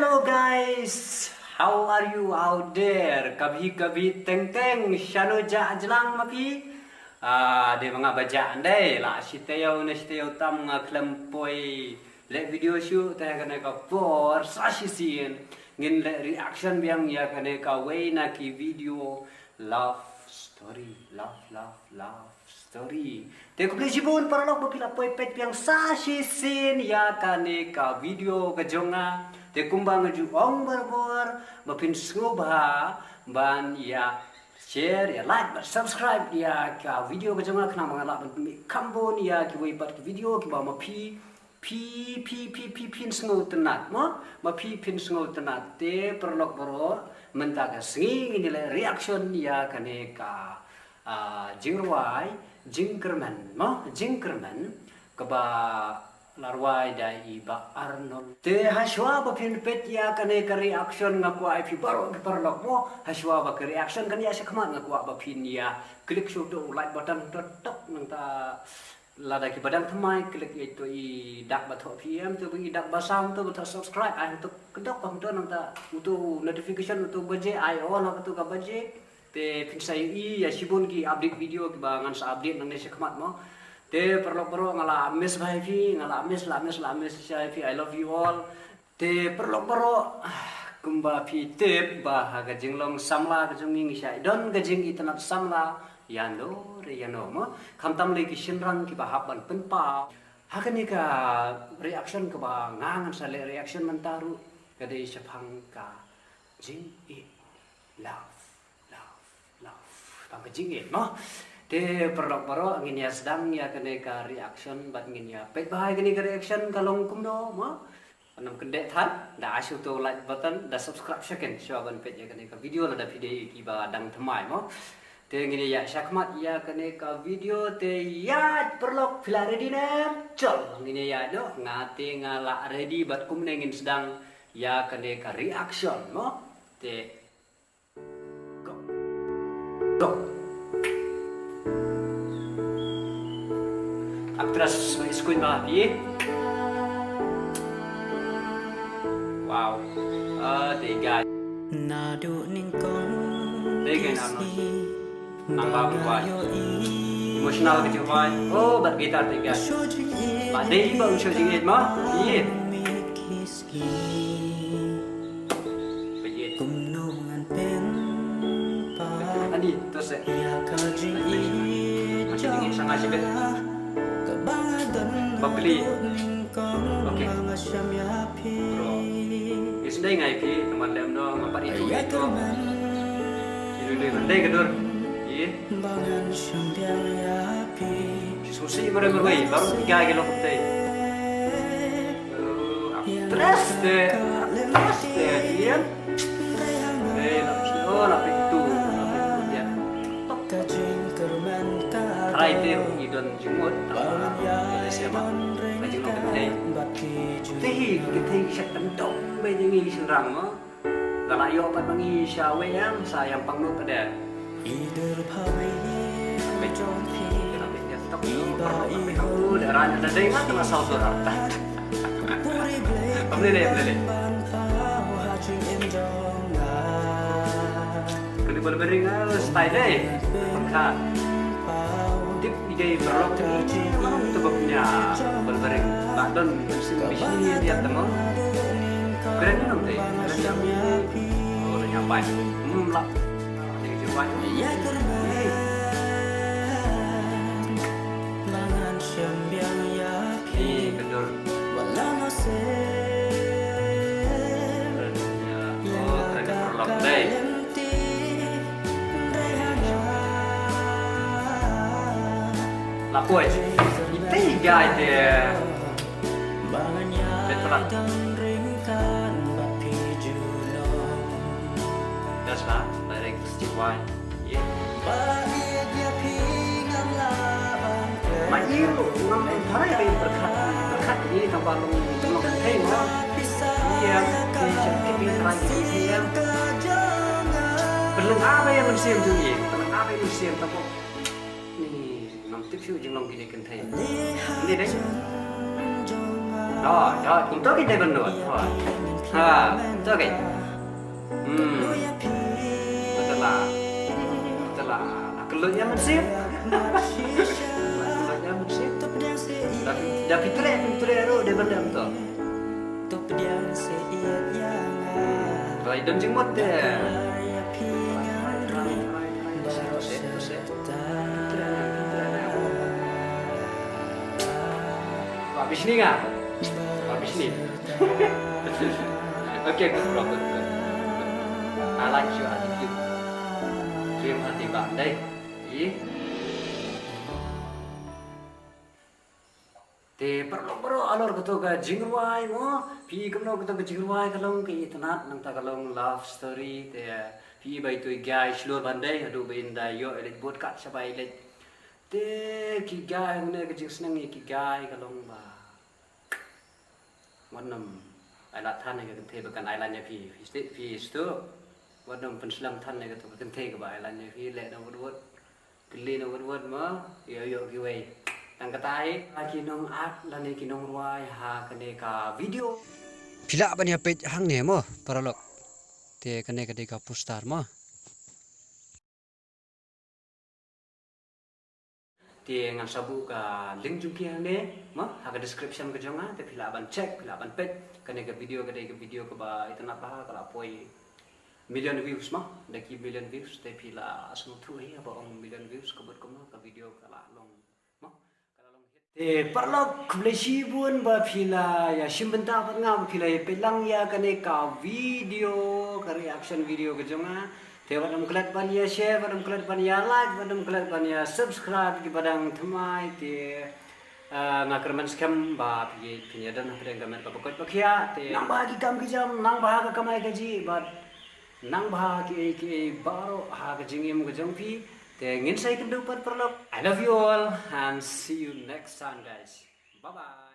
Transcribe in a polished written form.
Hello guys, how are you out there? Kabhi teng shano ja ajlang mapi. De mga baja andai la sitayaw tam nga klempoi le video shoot ta kana ka por sashisin ngin le reaction biang ya kana ka way na ki video love story. Te ko sibun para lok bapila poi pet biang sashisin ya kana ka video ka jonga te kumbang ju ong barbor bapin sngobha ban ya share ya like subscribe ya ka video ka jonga khna mangala kambon ya ki way pat video ki ba ma phi pin sngo tenat ma phi pin sngo tenat te perlok boro menta ka singi ni le reaction ya kane ka jingwai jingkerman ka ba larwai dai ba Arnold te haswa ba pin pet ya kane ka reaction nga ko ai phi baro ki perlok mo haswa ba ka reaction kan ya sakmat nga ko ba pin ya klik show do like button tok nang ta lada ki badan thamai klik itu I dak ba tho pm tu bagi dak basam tu ba subscribe ai tu kedok pam tu nang ta untuk notification untuk baje ai on tu ka baje te pin sai I ya sibun ki update video ki ba ngan sa update nang ne sakmat mo te perlo ngala miss bhai phi ngala miss sai phi I love you all te perlo kumba phi te ba ha ga jinglong samla ga junging sai don ga jing itanat samla yano re yano mo kamtam le ki shinrang ki ba haban penpa hakani ka reaction ka ba ngangan sa le reaction mantaru ka de shapang ka jing I love pang jing I mo te perlo ngin ya sedang ya kene ka reaction bat ngin ya pet bahai kene ka reaction kalong kumdo mo anam kende than da asu to like button da subscribe second shaban pet ya kene ka video la da video ki ba dang thamai mo te ngin ya sakmat ya kene ka video te ya perlo pila ready na chol ngin ya do ngate ngala ready bat kum ngin sedang ya kene ka reaction mo te go Aktras screen na lagi. Wow. Tiga. Tiga nama. Nangka buat. Emosional kecil buat. Oh, bat gitar tiga. Pada ini baru show jingit mah. Iya. Pejit. Adi, terus ya. Masih dingin sangat sih bet. Pembeli, oke. Bro, sudah ngai pi teman lem no ngapak itu. Ini mandai kedur. Iya. Susi meremui baru 3 kilo petai. Terus deh, iya. Lapik itu. Try itu idon jumut. Siapa? Lagi nak berhenti. Kita siap tentang begini serang mo. Kalau yo pat bangi siawe yang sayang pangnu pada. Becom kita punya stok itu darahnya ada dengan telah saudara. Boleh. Kali berbering style deh. Kan. Ide berlok ini memang itu punya berbering badon musim bisnis dia temu keren nanti keren yang nyampai lah jadi cuman ini kedor keren berlok deh Lapoi, tiga dia. Betul. Dasar dari kesejuan. Ya. Mayu, ngam thai ri berkat ini tambah lu tolong hey mo. Iya, di trai dia. Belum apa yang musim tu ni. Belum apa yang musim tapi tiếp xúc jeung long gini kan thay. Ini deh. Đó, cũng tới cái đây bên nữa. Ha, betul kan? Betul lah. Betul lah. Keluarnya mensip. Keluarnya mensip. Dah fitre ro dia benda betul. Rai dan jenggot deh. Habis ni nggak? Habis ni. Okay, good, bro, good. I like your attitude. Dream hati bang, đây. Ý. Te perlu alor ketu ka jingruai mo, pi kamno ketu ka jingruai kalong ke itanat nang ta kalong love story te pi bai tu gai slur bandai adu bain da yo elit bot kat sabai elit. Te ki gai ne ka jing senang ki gai kalong ba. Wanam ailat than ne ka te bakan ailannya pi stu wanam penselam than ne ka tu kan te ka ba ailannya pi le da wot kli na wot ma yo ki wei tang katai kinong at lani kinong ruai ha kane ka video pila bani page hang ne mo paralok te kane ka postar mo te ngan sabu ka link jumpi ne mo ha ka description ka jonga te pila ban check pila ban pet kane ka video ka ba itana pa kala poi million views ma daki million views te pila asmo thu hi ba ong million views ka bot ko ka video kala long mo kala long te parlok kublesi bun ba pila ya simbenta ba ngam pila pelang ya kane ka video ka reaction video ka jonga te wadam klat ban ya share wadam klat ban ya like wadam klat ban ya subscribe ki badang thamai te ngakerman scam ba pinya dan hatre gamen ka pokot pakhia te nang ba ki kam ki jam nang ba ka kamai ka ji but nang bah ki baro ha ka jingim ka jangpi te ngin sai kan dupat perlok. I love you all and see you next time guys. Bye bye.